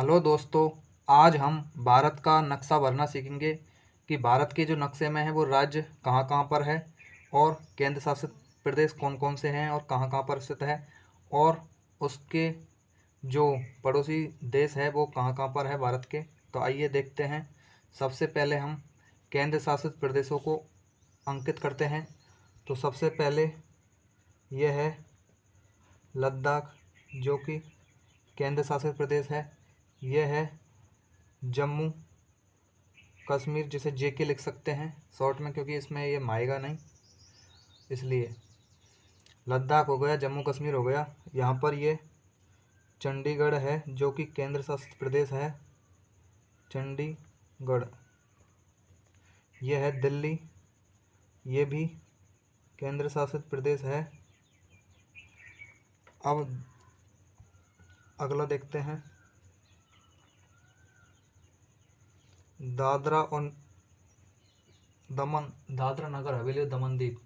Hello दोस्तों। आज हम भारत का नक्शा भरना सीखेंगे कि भारत के जो नक्शे में है वो राज्य कहाँ कहाँ पर है और केंद्र शासित प्रदेश कौन कौन से हैं और कहाँ कहाँ पर स्थित है और उसके जो पड़ोसी देश है वो कहाँ कहाँ पर है भारत के। तो आइए देखते हैं। सबसे पहले हम केंद्र शासित प्रदेशों को अंकित करते हैं। तो सबसे पहले यह है लद्दाख, जो कि केंद्र शासित प्रदेश है। यह है जम्मू कश्मीर, जिसे जेके लिख सकते हैं शॉर्ट में, क्योंकि इसमें ये माएगा नहीं, इसलिए लद्दाख हो गया, जम्मू कश्मीर हो गया। यहाँ पर ये चंडीगढ़ है, जो कि केंद्र शासित प्रदेश है, चंडीगढ़। यह है दिल्ली, ये भी केंद्र शासित प्रदेश है। अब अगला देखते हैं, दादरा और दमन, दादरा नगर हवेली और दमन दीव,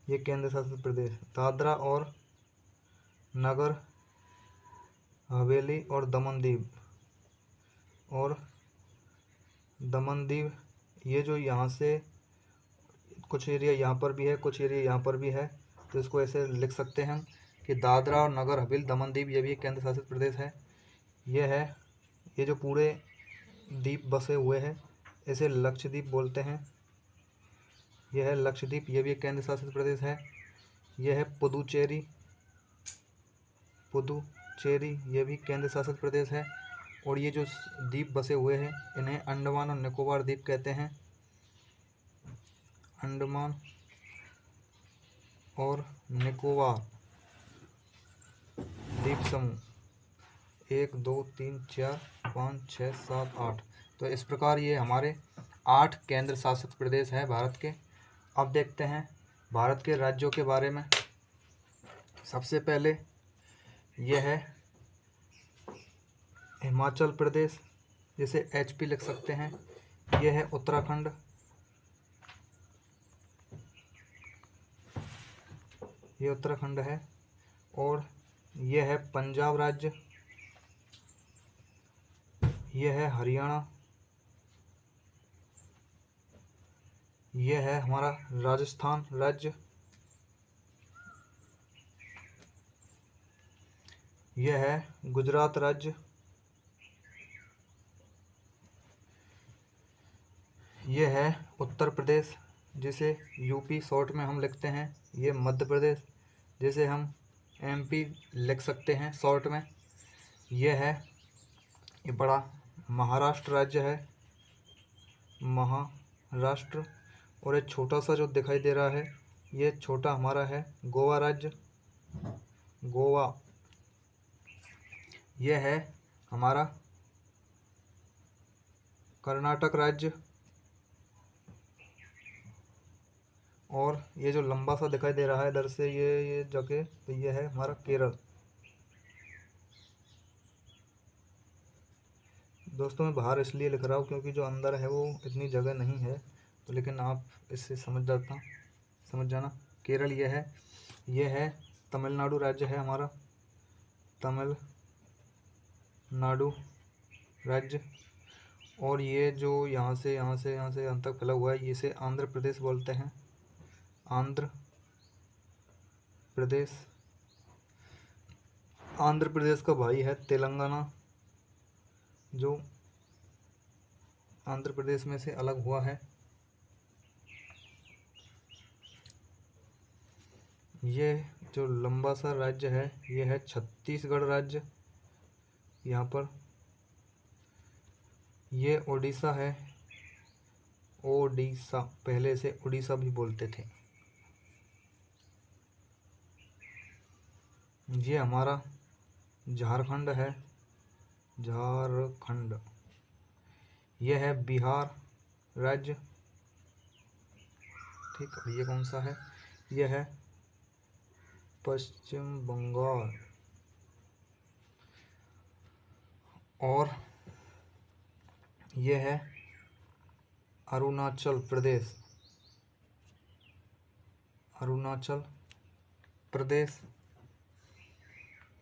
ये केंद्र शासित प्रदेश। दादरा और नगर हवेली और दमन दीव ये जो यहाँ से कुछ एरिया यहाँ पर भी है, कुछ एरिया यहाँ पर भी है, तो इसको ऐसे लिख सकते हैं हम कि दादरा और नगर हवेली दमन दीव ये भी केंद्र शासित प्रदेश है। ये जो पूरे द्वीप बसे हुए हैं इसे लक्षद्वीप बोलते हैं। यह है लक्षद्वीप, ये भी एक केंद्र शासित प्रदेश है। यह है पुदुचेरी, ये भी केंद्र शासित प्रदेश है। और ये जो द्वीप बसे हुए हैं इन्हें अंडमान और निकोबार द्वीप कहते हैं। अंडमान और निकोबार द्वीप समूह 1 2 3 4 5 6 7 8। तो इस प्रकार ये हमारे 8 केंद्र शासित प्रदेश हैं भारत के। अब देखते हैं भारत के राज्यों के बारे में। सबसे पहले यह है हिमाचल प्रदेश, जिसे HP लिख सकते हैं। यह है उत्तराखंड, ये उत्तराखंड है। और यह है पंजाब राज्य, यह है हरियाणा, यह है हमारा राजस्थान राज्य, यह है गुजरात राज्य, यह है उत्तर प्रदेश, जिसे यूपी शॉर्ट में हम लिखते हैं। ये मध्य प्रदेश, जिसे हम MP लिख सकते हैं शॉर्ट में। ये बड़ा महाराष्ट्र राज्य है, महाराष्ट्र। और एक छोटा सा जो दिखाई दे रहा है ये छोटा हमारा है गोवा राज्य, गोवा। यह है हमारा कर्नाटक राज्य। और ये जो लंबा सा दिखाई दे रहा है इधर से ये जगह, तो ये है हमारा केरल। दोस्तों मैं बाहर इसलिए लिख रहा हूँ क्योंकि जो अंदर है वो इतनी जगह नहीं है, तो लेकिन आप इससे समझ जाना। केरल ये है तमिलनाडु राज्य है हमारा, तमिलनाडु राज्य। और ये जो यहाँ से अंत तक फैला हुआ है इसे आंध्र प्रदेश बोलते हैं, आंध्र प्रदेश का भाई है तेलंगाना, जो आंध्र प्रदेश में से अलग हुआ है। ये जो लंबा सा राज्य है ये है छत्तीसगढ़ राज्य। यहाँ पर ये ओडिशा है, ओडिशा, पहले से उड़ीसा भी बोलते थे। ये हमारा झारखंड है, झारखंड। यह है बिहार राज्य, ठीक। ये कौन सा है? यह है पश्चिम बंगाल। और यह है अरुणाचल प्रदेश।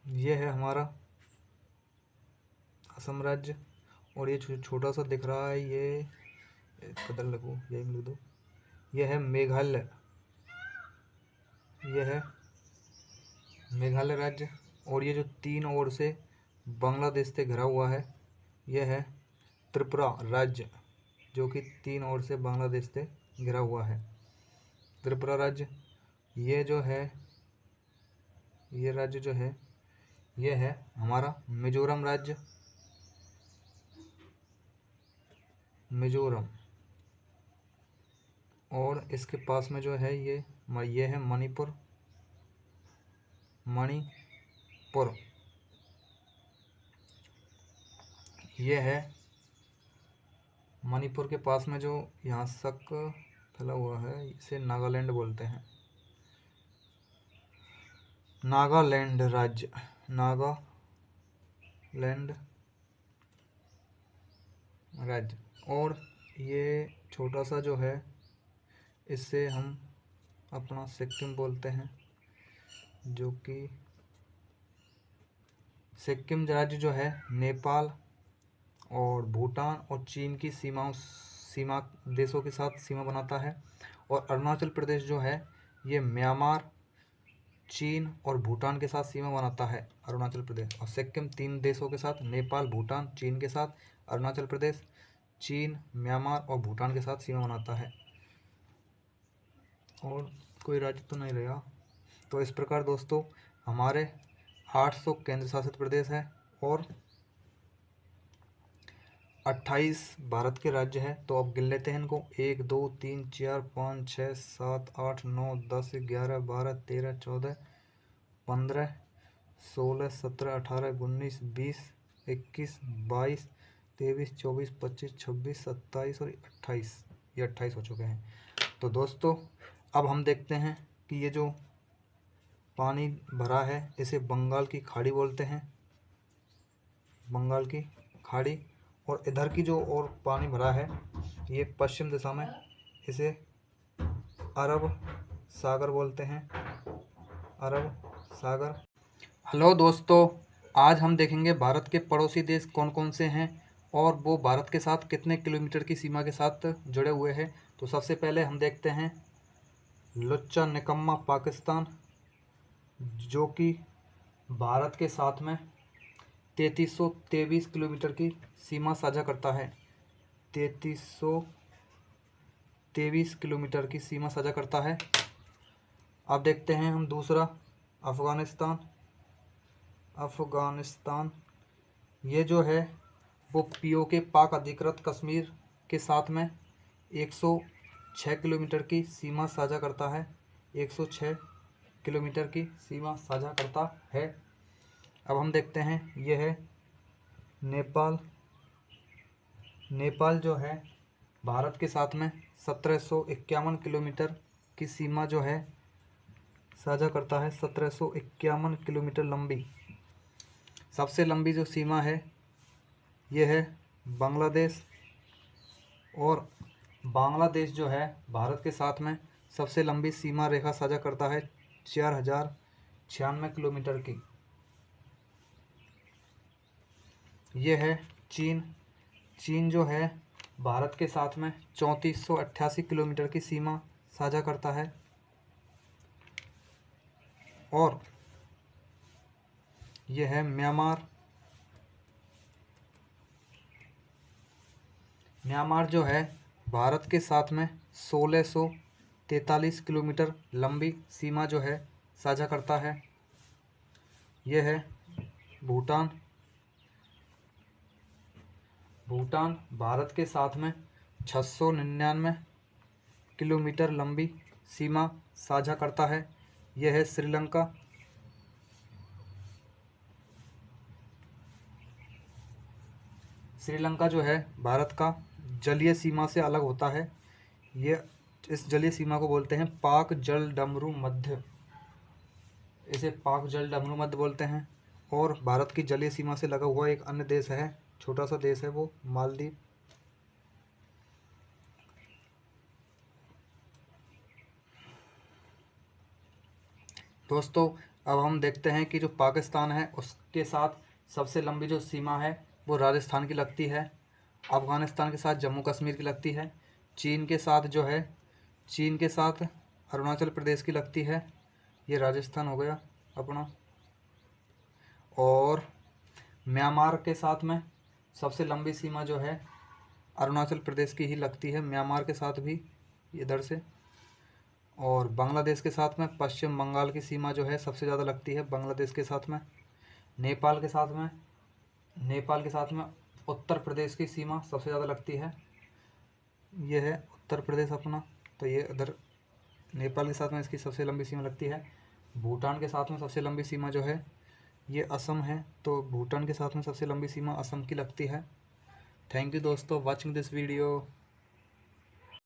यह है हमारा असम राज्य। और ये छोटा सा दिख रहा है, ये कदर लगो, यही लिख दो, ये है मेघालय, ये है मेघालय राज्य। और ये जो 3 ओर से बांग्लादेश से घिरा हुआ है, यह है त्रिपुरा राज्य, जो कि 3 ओर से बांग्लादेश से घिरा हुआ है, त्रिपुरा राज्य। ये जो है, ये राज्य जो है, ये है हमारा मिजोरम राज्य, मिजोरम। और इसके पास में जो है ये है मणिपुर, मणिपुर। ये है मणिपुर के पास में जो यहाँ तक फैला हुआ है, इसे नागालैंड बोलते हैं, नागालैंड राज्य, नागालैंड राज्य। और ये छोटा सा जो है, इससे हम अपना सिक्किम बोलते हैं, जो कि सिक्किम राज्य जो है नेपाल और भूटान और चीन की सीमा देशों के साथ सीमा बनाता है। और अरुणाचल प्रदेश जो है, ये म्यांमार, चीन और भूटान के साथ सीमा बनाता है, अरुणाचल प्रदेश। और सिक्किम 3 देशों के साथ, नेपाल, भूटान, चीन के साथ, अरुणाचल प्रदेश चीन, म्यांमार और भूटान के साथ सीमा बनाता है। और कोई राज्य तो नहीं रहा। तो इस प्रकार दोस्तों हमारे 800 केंद्र शासित प्रदेश है और 28 भारत के राज्य हैं। तो अब गिन लेते हैं इनको, 1 2 3 4 5 6 7 8 9 10 11 12 13 14 15 16 17 18 19 20 21 22 23 24 25 26 27 और 28, ये 28 हो चुके हैं। तो दोस्तों अब हम देखते हैं कि ये जो पानी भरा है, इसे बंगाल की खाड़ी बोलते हैं, बंगाल की खाड़ी। और इधर की जो और पानी भरा है, ये पश्चिम दिशा में, इसे अरब सागर बोलते हैं, अरब सागर। हेलो दोस्तों, आज हम देखेंगे भारत के पड़ोसी देश कौन कौन से हैं और वो भारत के साथ कितने किलोमीटर की सीमा के साथ जुड़े हुए हैं। तो सबसे पहले हम देखते हैं लुच्चा निकम्मा पाकिस्तान, जो कि भारत के साथ में 3323 किलोमीटर की सीमा साझा करता है, 3323 किलोमीटर की सीमा साझा करता है। अब देखते हैं हम दूसरा अफ़गानिस्तान, अफ़गानिस्तान ये जो है वो पीओके पाक अधिकृत कश्मीर के साथ में 106 किलोमीटर की सीमा साझा करता है, 106 किलोमीटर की सीमा साझा करता है। अब हम देखते हैं यह है नेपाल, नेपाल जो है भारत के साथ में 1751 किलोमीटर की सीमा जो है साझा करता है, 1751 किलोमीटर लंबी। सबसे लंबी जो सीमा है यह है बांग्लादेश, और बांग्लादेश जो है भारत के साथ में सबसे लंबी सीमा रेखा साझा करता है 4096 किलोमीटर की। यह है चीन, चीन जो है भारत के साथ में 3488 किलोमीटर की सीमा साझा करता है। और यह है म्यांमार, म्यांमार जो है भारत के साथ में 1643 किलोमीटर लंबी सीमा जो है साझा करता है। यह है भूटान, भूटान भारत के साथ में 699 किलोमीटर लंबी सीमा साझा करता है। यह है श्रीलंका, श्रीलंका जो है भारत का जलीय सीमा से अलग होता है। ये इस जलीय सीमा को बोलते हैं पाक जल डमरू मध्य, इसे पाक जल डमरू मध्य बोलते हैं। और भारत की जलीय सीमा से लगा हुआ एक अन्य देश है, छोटा सा देश है, वो मालदीव। दोस्तों अब हम देखते हैं कि जो पाकिस्तान है उसके साथ सबसे लंबी जो सीमा है वो राजस्थान की लगती है। अफ़गानिस्तान के साथ जम्मू कश्मीर की लगती है। चीन के साथ जो है, चीन के साथ अरुणाचल प्रदेश की लगती है। ये राजस्थान हो गया अपना। और म्यांमार के साथ में सबसे लंबी सीमा जो है अरुणाचल प्रदेश की ही लगती है, म्यांमार के साथ भी इधर से। और बांग्लादेश के साथ में पश्चिम बंगाल की सीमा जो है सबसे ज़्यादा लगती है बांग्लादेश के साथ में। नेपाल के साथ में, नेपाल के साथ में उत्तर प्रदेश की सीमा सबसे ज़्यादा लगती है। ये है उत्तर प्रदेश अपना, तो ये इधर नेपाल के साथ में इसकी सबसे लंबी सीमा लगती है। भूटान के साथ में सबसे लंबी सीमा जो है ये असम है, तो भूटान के साथ में सबसे लंबी सीमा असम की लगती है। थैंक यू दोस्तों, वॉचिंग दिस वीडियो।